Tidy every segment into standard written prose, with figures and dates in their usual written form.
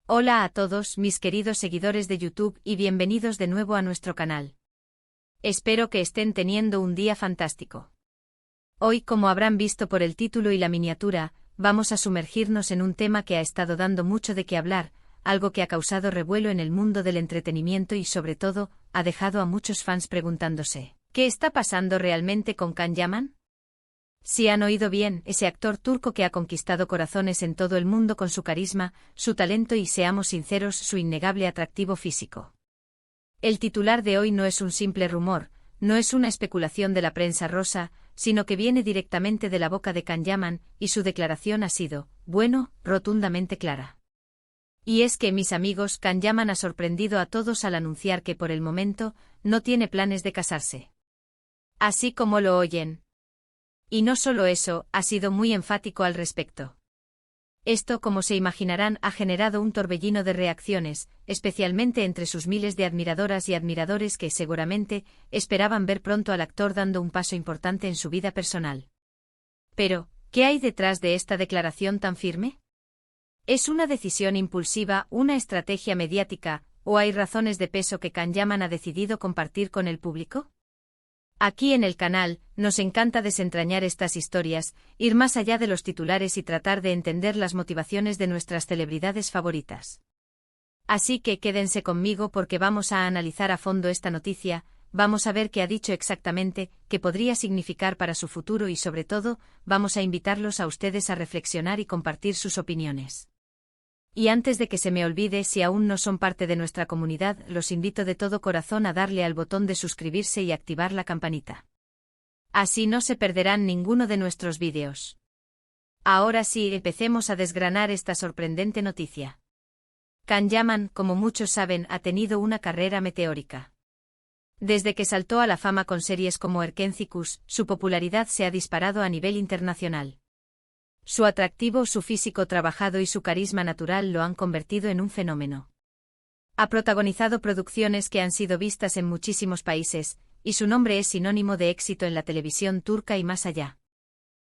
Hola a todos mis queridos seguidores de YouTube y bienvenidos de nuevo a nuestro canal. Espero que estén teniendo un día fantástico. Hoy, como habrán visto por el título y la miniatura, vamos a sumergirnos en un tema que ha estado dando mucho de qué hablar, algo que ha causado revuelo en el mundo del entretenimiento y sobre todo, ha dejado a muchos fans preguntándose, ¿qué está pasando realmente con Can Yaman? Si han oído bien, ese actor turco que ha conquistado corazones en todo el mundo con su carisma, su talento y, seamos sinceros, su innegable atractivo físico. El titular de hoy no es un simple rumor, no es una especulación de la prensa rosa, sino que viene directamente de la boca de Can Yaman, y su declaración ha sido, bueno, rotundamente clara. Y es que, mis amigos, Can Yaman ha sorprendido a todos al anunciar que por el momento, no tiene planes de casarse. Así como lo oyen. Y no solo eso, ha sido muy enfático al respecto. Esto, como se imaginarán, ha generado un torbellino de reacciones, especialmente entre sus miles de admiradoras y admiradores que seguramente esperaban ver pronto al actor dando un paso importante en su vida personal. Pero, ¿qué hay detrás de esta declaración tan firme? ¿Es una decisión impulsiva, una estrategia mediática, o hay razones de peso que Can Yaman ha decidido compartir con el público? Aquí en el canal, nos encanta desentrañar estas historias, ir más allá de los titulares y tratar de entender las motivaciones de nuestras celebridades favoritas. Así que quédense conmigo porque vamos a analizar a fondo esta noticia, vamos a ver qué ha dicho exactamente, qué podría significar para su futuro y sobre todo, vamos a invitarlos a ustedes a reflexionar y compartir sus opiniones. Y antes de que se me olvide, si aún no son parte de nuestra comunidad, los invito de todo corazón a darle al botón de suscribirse y activar la campanita. Así no se perderán ninguno de nuestros vídeos. Ahora sí, empecemos a desgranar esta sorprendente noticia. Can Yaman, como muchos saben, ha tenido una carrera meteórica. Desde que saltó a la fama con series como Erkencicus, su popularidad se ha disparado a nivel internacional. Su atractivo, su físico trabajado y su carisma natural lo han convertido en un fenómeno. Ha protagonizado producciones que han sido vistas en muchísimos países, y su nombre es sinónimo de éxito en la televisión turca y más allá.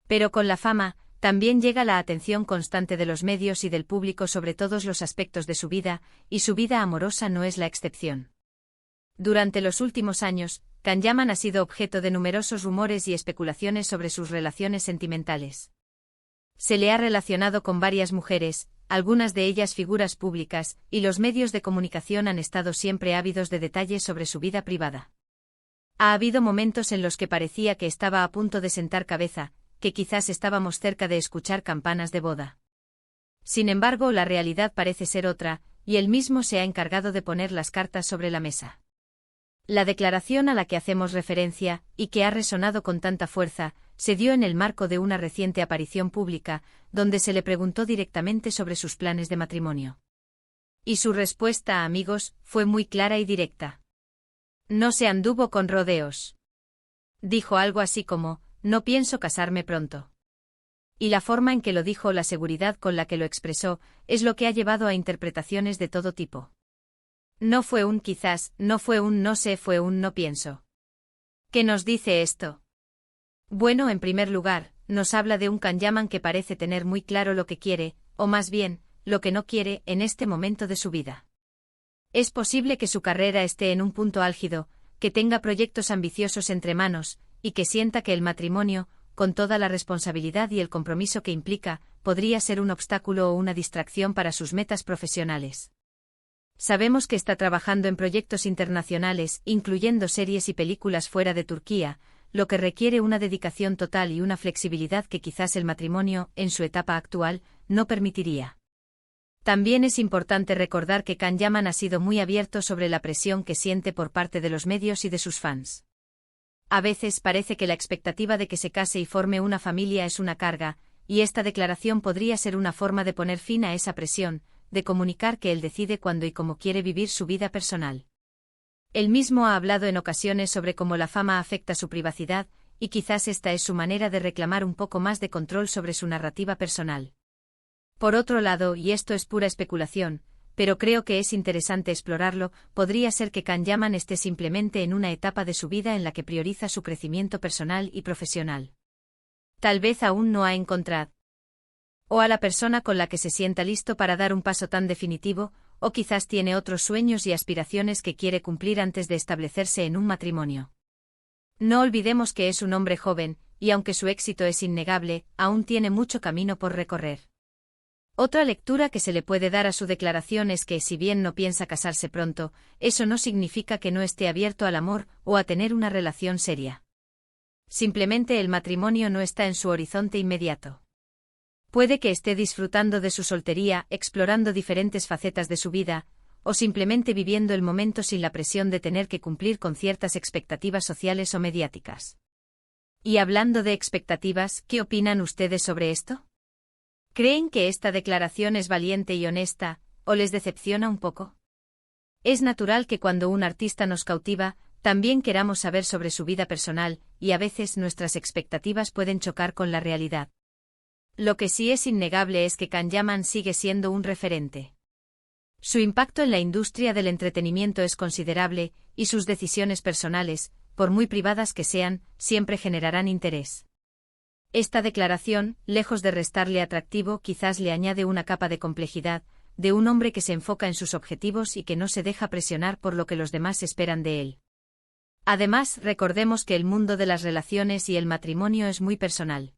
Pero con la fama, también llega la atención constante de los medios y del público sobre todos los aspectos de su vida, y su vida amorosa no es la excepción. Durante los últimos años, Can Yaman ha sido objeto de numerosos rumores y especulaciones sobre sus relaciones sentimentales. Se le ha relacionado con varias mujeres, algunas de ellas figuras públicas, y los medios de comunicación han estado siempre ávidos de detalles sobre su vida privada. Ha habido momentos en los que parecía que estaba a punto de sentar cabeza, que quizás estábamos cerca de escuchar campanas de boda. Sin embargo, la realidad parece ser otra, y él mismo se ha encargado de poner las cartas sobre la mesa. La declaración a la que hacemos referencia, y que ha resonado con tanta fuerza, se dio en el marco de una reciente aparición pública, donde se le preguntó directamente sobre sus planes de matrimonio. Y su respuesta, amigos, fue muy clara y directa. No se anduvo con rodeos. Dijo algo así como, no pienso casarme pronto. Y la forma en que lo dijo, la seguridad con la que lo expresó, es lo que ha llevado a interpretaciones de todo tipo. No fue un quizás, no fue un no sé, fue un no pienso. ¿Qué nos dice esto? Bueno, en primer lugar, nos habla de un Can Yaman que parece tener muy claro lo que quiere, o más bien, lo que no quiere, en este momento de su vida. Es posible que su carrera esté en un punto álgido, que tenga proyectos ambiciosos entre manos, y que sienta que el matrimonio, con toda la responsabilidad y el compromiso que implica, podría ser un obstáculo o una distracción para sus metas profesionales. Sabemos que está trabajando en proyectos internacionales, incluyendo series y películas fuera de Turquía, lo que requiere una dedicación total y una flexibilidad que quizás el matrimonio, en su etapa actual, no permitiría. También es importante recordar que Can Yaman ha sido muy abierto sobre la presión que siente por parte de los medios y de sus fans. A veces parece que la expectativa de que se case y forme una familia es una carga, y esta declaración podría ser una forma de poner fin a esa presión, de comunicar que él decide cuándo y cómo quiere vivir su vida personal. Él mismo ha hablado en ocasiones sobre cómo la fama afecta su privacidad, y quizás esta es su manera de reclamar un poco más de control sobre su narrativa personal. Por otro lado, y esto es pura especulación, pero creo que es interesante explorarlo, podría ser que Can Yaman esté simplemente en una etapa de su vida en la que prioriza su crecimiento personal y profesional. Tal vez aún no ha encontrado O a la persona con la que se sienta listo para dar un paso tan definitivo, o quizás tiene otros sueños y aspiraciones que quiere cumplir antes de establecerse en un matrimonio. No olvidemos que es un hombre joven, y aunque su éxito es innegable, aún tiene mucho camino por recorrer. Otra lectura que se le puede dar a su declaración es que si bien no piensa casarse pronto, eso no significa que no esté abierto al amor o a tener una relación seria. Simplemente el matrimonio no está en su horizonte inmediato. Puede que esté disfrutando de su soltería, explorando diferentes facetas de su vida, o simplemente viviendo el momento sin la presión de tener que cumplir con ciertas expectativas sociales o mediáticas. Y hablando de expectativas, ¿qué opinan ustedes sobre esto? ¿Creen que esta declaración es valiente y honesta, o les decepciona un poco? Es natural que cuando un artista nos cautiva, también queramos saber sobre su vida personal, y a veces nuestras expectativas pueden chocar con la realidad. Lo que sí es innegable es que Can-Yaman sigue siendo un referente. Su impacto en la industria del entretenimiento es considerable, y sus decisiones personales, por muy privadas que sean, siempre generarán interés. Esta declaración, lejos de restarle atractivo, quizás le añade una capa de complejidad, de un hombre que se enfoca en sus objetivos y que no se deja presionar por lo que los demás esperan de él. Además, recordemos que el mundo de las relaciones y el matrimonio es muy personal.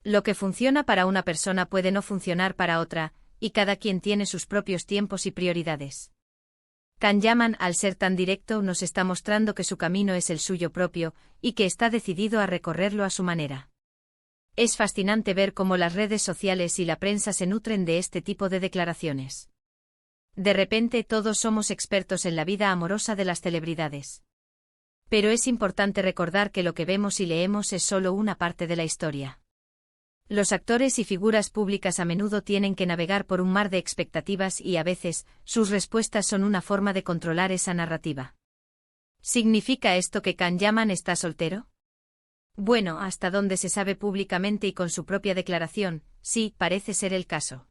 Lo que funciona para una persona puede no funcionar para otra, y cada quien tiene sus propios tiempos y prioridades. Can-Yaman, al ser tan directo, nos está mostrando que su camino es el suyo propio, y que está decidido a recorrerlo a su manera. Es fascinante ver cómo las redes sociales y la prensa se nutren de este tipo de declaraciones. De repente todos somos expertos en la vida amorosa de las celebridades. Pero es importante recordar que lo que vemos y leemos es solo una parte de la historia. Los actores y figuras públicas a menudo tienen que navegar por un mar de expectativas y a veces, sus respuestas son una forma de controlar esa narrativa. ¿Significa esto que Can-Yaman está soltero? Bueno, hasta donde se sabe públicamente y con su propia declaración, sí, parece ser el caso.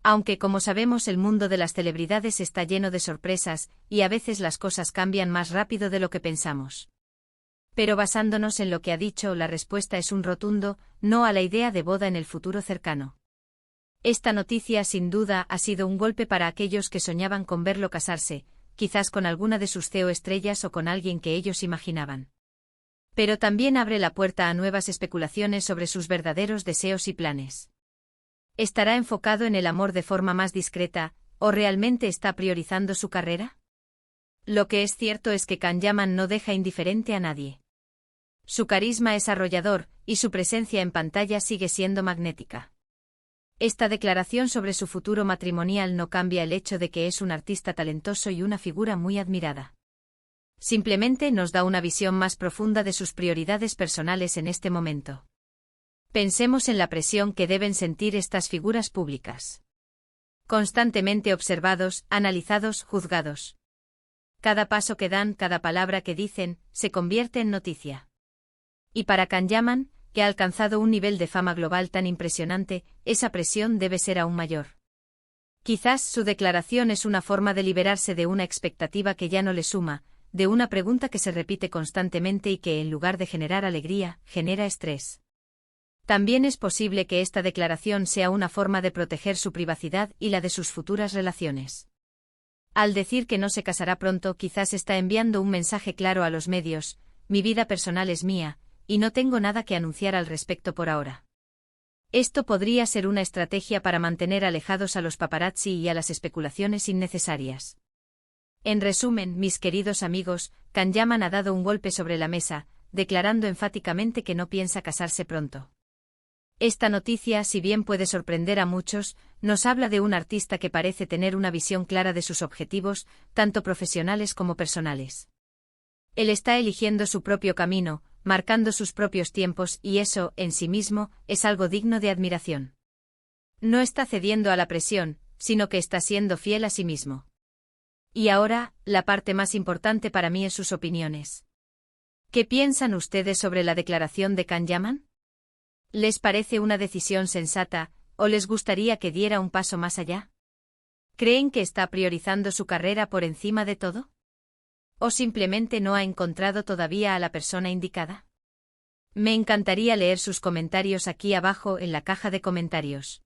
Aunque como sabemos el mundo de las celebridades está lleno de sorpresas, y a veces las cosas cambian más rápido de lo que pensamos. Pero basándonos en lo que ha dicho, la respuesta es un rotundo no a la idea de boda en el futuro cercano. Esta noticia sin duda ha sido un golpe para aquellos que soñaban con verlo casarse, quizás con alguna de sus CEO estrellas o con alguien que ellos imaginaban. Pero también abre la puerta a nuevas especulaciones sobre sus verdaderos deseos y planes. ¿Estará enfocado en el amor de forma más discreta, o realmente está priorizando su carrera? Lo que es cierto es que Can-Yaman no deja indiferente a nadie. Su carisma es arrollador, y su presencia en pantalla sigue siendo magnética. Esta declaración sobre su futuro matrimonial no cambia el hecho de que es un artista talentoso y una figura muy admirada. Simplemente nos da una visión más profunda de sus prioridades personales en este momento. Pensemos en la presión que deben sentir estas figuras públicas. Constantemente observados, analizados, juzgados. Cada paso que dan, cada palabra que dicen, se convierte en noticia. Y para Can-Yaman, que ha alcanzado un nivel de fama global tan impresionante, esa presión debe ser aún mayor. Quizás su declaración es una forma de liberarse de una expectativa que ya no le suma, de una pregunta que se repite constantemente y que en lugar de generar alegría, genera estrés. También es posible que esta declaración sea una forma de proteger su privacidad y la de sus futuras relaciones. Al decir que no se casará pronto, quizás está enviando un mensaje claro a los medios: mi vida personal es mía, y no tengo nada que anunciar al respecto por ahora. Esto podría ser una estrategia para mantener alejados a los paparazzi y a las especulaciones innecesarias. En resumen, mis queridos amigos, Can-Yaman ha dado un golpe sobre la mesa, declarando enfáticamente que no piensa casarse pronto. Esta noticia, si bien puede sorprender a muchos, nos habla de un artista que parece tener una visión clara de sus objetivos, tanto profesionales como personales. Él está eligiendo su propio camino, marcando sus propios tiempos, y eso, en sí mismo, es algo digno de admiración. No está cediendo a la presión, sino que está siendo fiel a sí mismo. Y ahora, la parte más importante para mí es sus opiniones. ¿Qué piensan ustedes sobre la declaración de Can-Yaman? ¿Les parece una decisión sensata, o les gustaría que diera un paso más allá? ¿Creen que está priorizando su carrera por encima de todo? ¿O simplemente no ha encontrado todavía a la persona indicada? Me encantaría leer sus comentarios aquí abajo en la caja de comentarios.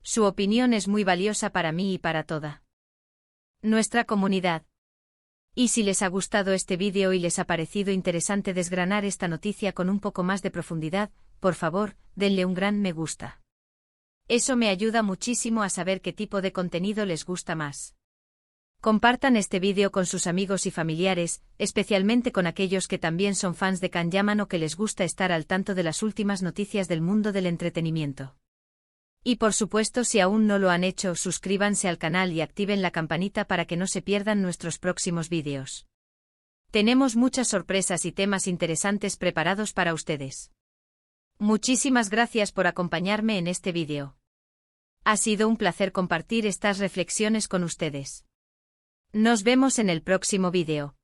Su opinión es muy valiosa para mí y para toda nuestra comunidad. Y si les ha gustado este vídeo y les ha parecido interesante desgranar esta noticia con un poco más de profundidad, por favor, denle un gran me gusta. Eso me ayuda muchísimo a saber qué tipo de contenido les gusta más. Compartan este vídeo con sus amigos y familiares, especialmente con aquellos que también son fans de Kan-Yaman o que les gusta estar al tanto de las últimas noticias del mundo del entretenimiento. Y por supuesto, si aún no lo han hecho, suscríbanse al canal y activen la campanita para que no se pierdan nuestros próximos vídeos. Tenemos muchas sorpresas y temas interesantes preparados para ustedes. Muchísimas gracias por acompañarme en este vídeo. Ha sido un placer compartir estas reflexiones con ustedes. Nos vemos en el próximo vídeo.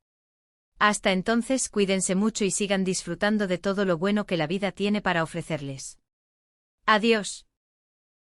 Hasta entonces, cuídense mucho y sigan disfrutando de todo lo bueno que la vida tiene para ofrecerles. Adiós.